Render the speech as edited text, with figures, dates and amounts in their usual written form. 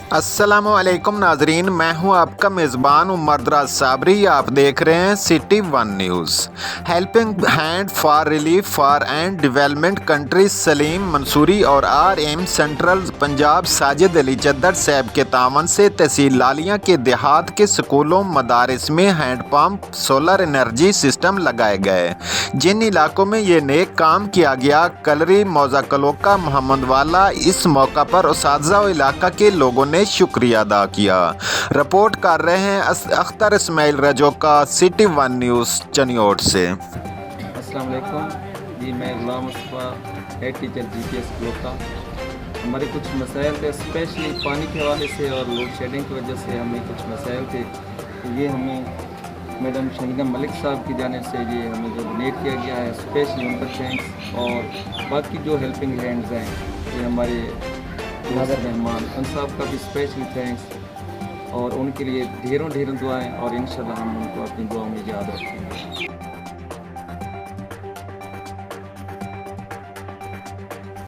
अस्सलामु अलैकुम नाजरीन, मैं हूं आपका मेज़बान उमर दराज साबरी। आप देख रहे हैं city one news. Helping hand for relief for and development countries Salim Mansoori और RM सेंट्रल पंजाब साजिद अली चद्दर साहब के तावन से तहसील लालियां के देहात के स्कूलों मदारिस में हैंडपम्प सोलर एनर्जी सिस्टम लगाए गए। जिन इलाकों में ये नेक काम किया गया, कलरी मौजा कलोका मोहम्मद वाला, इस मौका पर उसातिज़ा व इलाका के लोगों ने शुक्रिया अदा किया। रिपोर्ट कर रहे हैं Akhtar Ismail Rajoka, city one news Chiniot से। अस्सलाम वालेकुम जी, मैं Ghulam Mustafa, head teacher GPS Kaloka. हमारे कुछ मसाइल थे, स्पेशली पानी के हवाले से और लोड शेडिंग की वजह से हमें कुछ मसाइल थे। तो ये हमें मैडम शहीदा मलिक साहब की जानिब से ये हमें जो डोनेट किया गया है, स्पेशली उनका थैंक्स। और बाकी जो हेल्पिंग हैंड्स हैं, ये हमारे नाज़र रहमान उन साहब का भी स्पेशली थैंक्स, और उनके लिए ढेरों दुआएं, और इंशाल्लाह हम उनको अपनी दुआओं में याद रखेंगे।